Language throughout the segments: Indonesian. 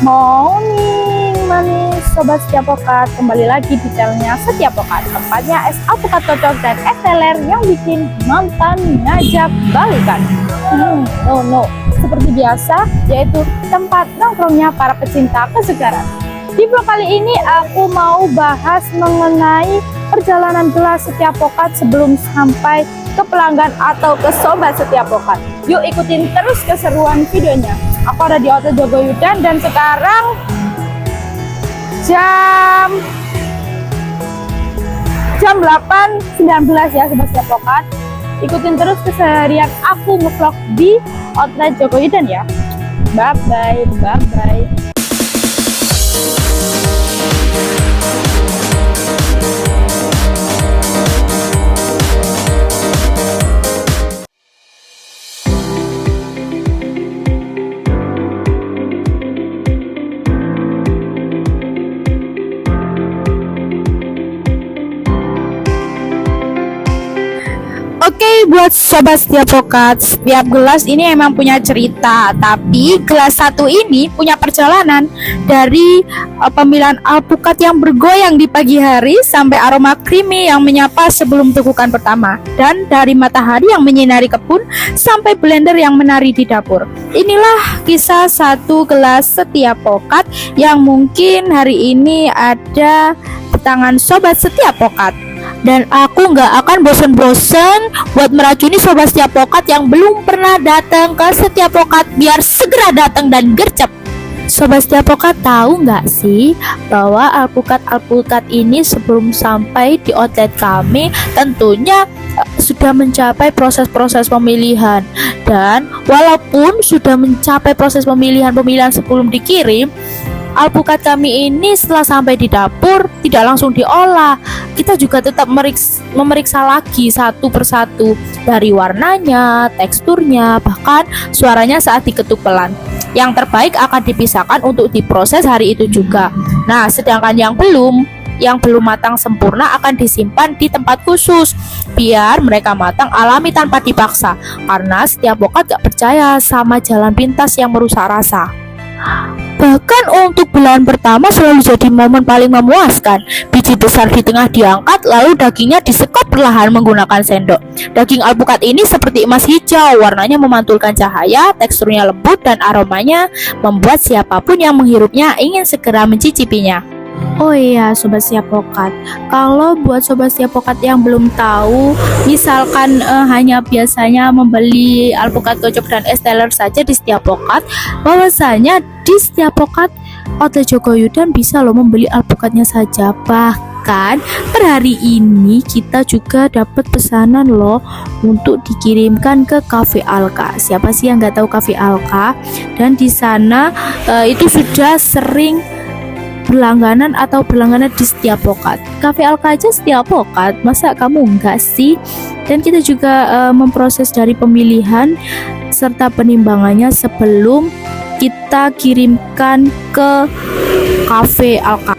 Morning manis sobat Setiap Pokat, kembali lagi di channelnya Setiap Pokat. Tempatnya es alpukat cocok dan es teler yang bikin mantan ngajak balikan. No, seperti biasa, yaitu tempat nongkrongnya para pecinta kesegaran. Di vlog kali ini aku mau bahas mengenai perjalanan gelas Setiap Pokat sebelum sampai ke pelanggan atau ke sobat Setiap Pokat. Yuk ikutin terus keseruan videonya. Aku ada di Hotel Jogoyudan dan sekarang jam 8.19 ya sobat Setiap Pokat. Ikutin terus keseharian aku ngevlog di Outlet Jogoyudan ya. Bye bye. Oke, buat sobat Setiap Pokat, setiap gelas ini emang punya cerita. Tapi gelas satu ini punya perjalanan dari pemilihan alpukat yang bergoyang di pagi hari sampai aroma creamy yang menyapa sebelum tegukan pertama, dan dari matahari yang menyinari kebun sampai blender yang menari di dapur. Inilah kisah satu gelas Setiap Pokat yang mungkin hari ini ada di tangan sobat Setiap Pokat. Dan aku nggak akan bosen-bosen buat meracuni sobat Setiap Pokat yang belum pernah datang ke Setiap Pokat biar segera datang dan gercep. Sobat Setiap Pokat tahu nggak sih bahwa alpukat ini sebelum sampai di outlet kami tentunya sudah mencapai proses-proses pemilihan. Dan walaupun sudah mencapai proses pemilihan sebelum dikirim, alpukat kami ini setelah sampai di dapur tidak langsung diolah. Kita juga tetap memeriksa lagi satu persatu, dari warnanya, teksturnya, bahkan suaranya saat diketuk pelan. Yang terbaik akan dipisahkan untuk diproses hari itu juga. Nah, sedangkan yang belum matang sempurna akan disimpan di tempat khusus biar mereka matang alami tanpa dipaksa. Karena Setiap Pokat gak percaya sama jalan pintas yang merusak rasa. Bahkan untuk belahan pertama selalu jadi momen paling memuaskan. Biji besar di tengah diangkat, lalu dagingnya disekop perlahan menggunakan sendok. Daging alpukat ini seperti emas hijau, warnanya memantulkan cahaya, teksturnya lembut, dan aromanya membuat siapapun yang menghirupnya ingin segera mencicipinya. Oh iya sobat Setiap Pokat, kalau buat sobat Setiap Pokat yang belum tahu, misalkan hanya biasanya membeli alpukat kocok dan es teler saja di Setiap Pokat, bahwasanya di Setiap Pokat Outlet Jogoyudan bisa loh membeli alpukatnya saja. Bahkan per hari ini kita juga dapat pesanan loh untuk dikirimkan ke Cafe Alka. Siapa sih yang nggak tahu Cafe Alka? Dan di sana itu sudah sering berlangganan di Setiap Pokat. Cafe Alka aja Setiap Pokat, masa kamu enggak sih? Dan kita juga memproses dari pemilihan serta penimbangannya sebelum kita kirimkan ke Cafe Alka.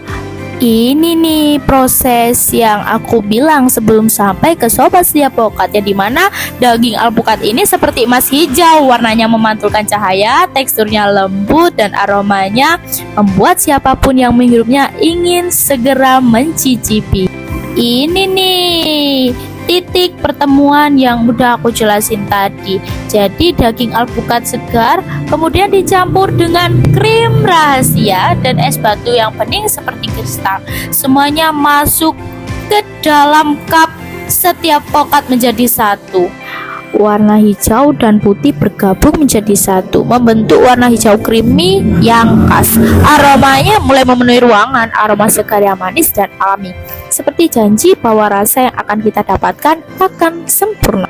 Ini nih proses yang aku bilang sebelum sampai ke sobat Setiap Pokat, yang dimana daging alpukat ini seperti emas hijau, warnanya memantulkan cahaya, teksturnya lembut, dan aromanya membuat siapapun yang menghirupnya ingin segera mencicipi. Ini nih titik pertemuan yang udah aku jelasin tadi. Jadi daging alpukat segar kemudian dicampur dengan krim rahasia dan es batu yang bening seperti kristal. Semuanya masuk ke dalam cup Setiap Pokat menjadi satu. Warna hijau dan putih bergabung menjadi satu, membentuk warna hijau creamy yang khas. Aromanya mulai memenuhi ruangan, aroma segar yang manis dan alami, seperti janji bahwa rasa yang akan kita dapatkan akan sempurna.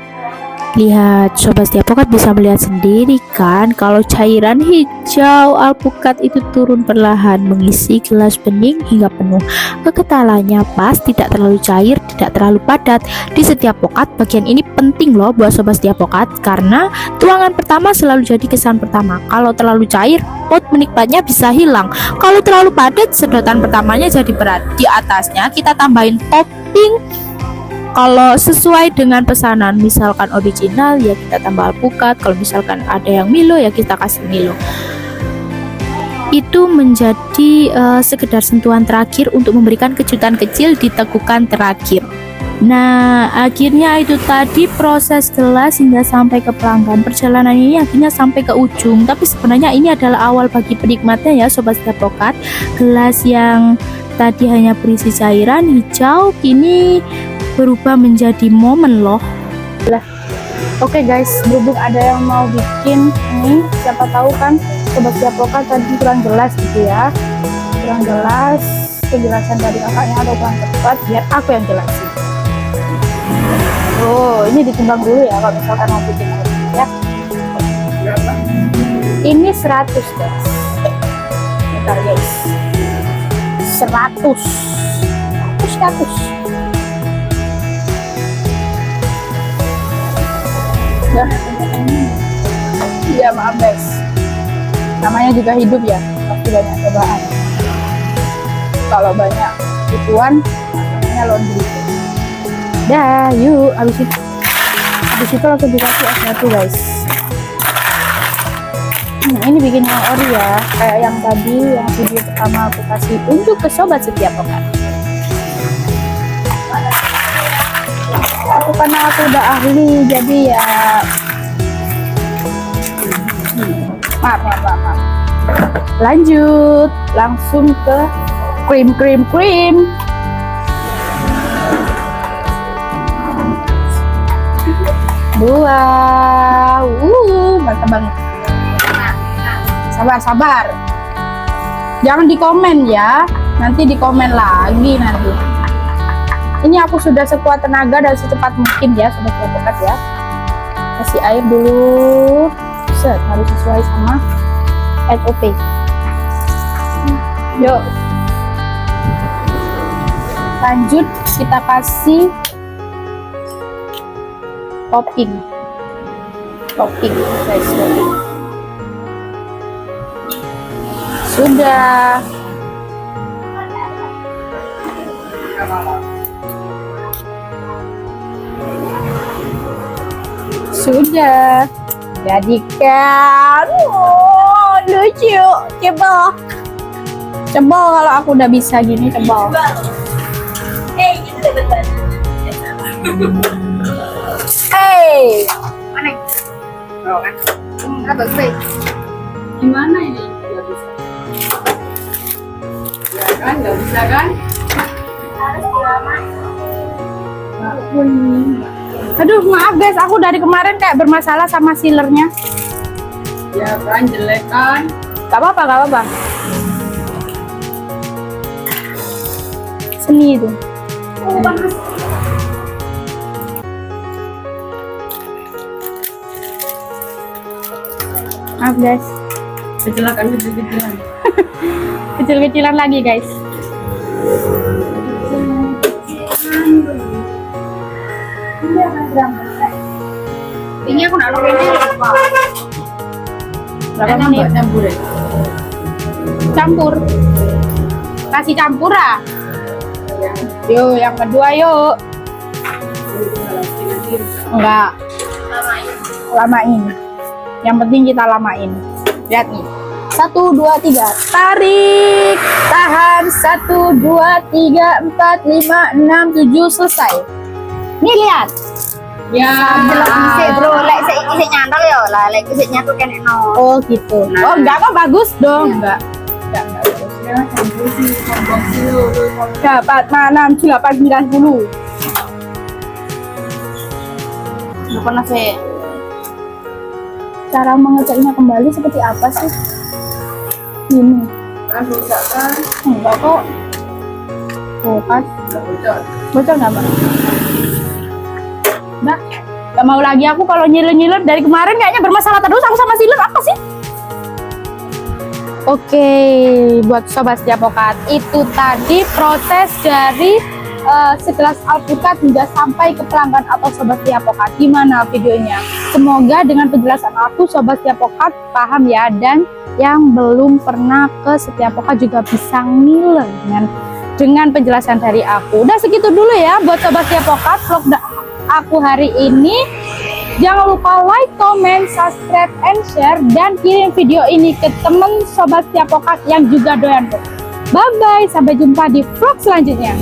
Lihat, sobat Setiap Pokat bisa melihat sendiri kan, kalau cairan hijau alpukat itu turun perlahan mengisi gelas bening hingga penuh. Kekentalannya pas, tidak terlalu cair, tidak terlalu padat. Di Setiap Pokat bagian ini penting loh buat sobat Setiap Pokat, karena tuangan pertama selalu jadi kesan pertama. Kalau terlalu cair, mood menikmatnya bisa hilang. Kalau terlalu padat, sedotan pertamanya jadi berat. Di atasnya kita tambahin topping Kalau sesuai dengan pesanan, misalkan original ya kita tambah alpukat, kalau misalkan ada yang Milo ya kita kasih Milo. itu menjadi sekedar sentuhan terakhir untuk memberikan kejutan kecil di tekukan terakhir. Nah, akhirnya itu tadi proses gelas hingga sampai ke pelanggan. Perjalanan ini akhirnya sampai ke ujung. Tapi sebenarnya ini adalah awal bagi penikmatnya ya Sobat Setiap Pokat. Gelas yang tadi hanya berisi cairan hijau kini berubah menjadi momen loh. Oke guys, berhubung ada yang mau bikin ini, siapa tahu kan Sobat Setiap Pokat tadi kurang jelas gitu ya. Kurang jelas penjelasan dari kakaknya atau kurang tepat, biar aku yang jelasin. Oh, ini ditimbang dulu ya kalau misalkan mau bikin ya. Ini 100 guys. Bentar guys. 100. Ya. Iya, maaf guys. Namanya juga hidup ya, pasti banyak cobaan. Kalau banyak ituan, namanya laundry. Dah, yuk, habis itu langsung dikasih es batu guys. Ini bikin yang ori ya, kayak yang tadi yang video pertama aku kasih unjuk ke Sobat Setiap Pokat. Karena aku udah ahli, jadi ya maaf. Lanjut, langsung ke krim. Dua, mantap banget. Sabar. Jangan di komen ya, nanti di komen lagi nanti. Ini aku sudah sekuat tenaga dan secepat mungkin ya Sobat Setiap Pokat ya. Kasih air dulu, harus sesuai sama SOP. Yuk, lanjut kita kasih topping guys. Sudah jadikan. Lucu. Coba kalau aku udah bisa gini, coba. Mana? Kan? Apa sih? Gimana ini? Gak bisa. Ya kan, gak bisa kan? Aduh, maaf guys, aku dari kemarin kayak bermasalah sama sealernya. Ya kan, jelek kan? Gak apa-apa. Seni itu. Panas. Maaf guys, kecil-kecilan lagi guys. Ini aku naruh ini berapa menit? Campur, kasih campur ah. Yuk, yang kedua yuk. Enggak, lamain. Yang penting kita lamain. Lihat nih. 1, 2, 3. Tarik. Tahan. 1, 2, 3, 4, 5, 6, 7. Selesai. Nih lihat. Ya. Bro, lek sik nyantol ya lah, lek sik nyatu kan eno. Oh gitu. Nah. Oh enggak kok, bagus dong. Enggak. Dapat 6, 8, 9, 10. Lu pernah sih Cara mengeceknya kembali seperti apa sih? Ini. kan bisa kan? Enggak kok. Tuh kan. Bocor nggak, Mbak? Nah, gak mau lagi aku kalau nyiler-nyiler dari kemarin kayaknya bermasalah terus aku sama sealer apa sih? Oke, buat Sobat Setiap Pokat, itu tadi proses dari segelas alpukat hingga sampai ke pelanggan atau Sobat Setiap Pokat. Gimana videonya? Semoga dengan penjelasan aku Sobat Setiap Pokat paham ya, dan yang belum pernah ke Setiap Pokat juga bisa ngiler dengan penjelasan dari aku. Udah segitu dulu ya buat Sobat Setiap Pokat vlog aku hari ini. Jangan lupa like, comment, subscribe, and share, dan kirim video ini ke temen sobat setiap pokat yang juga doyan box. Bye bye, sampai jumpa di vlog selanjutnya.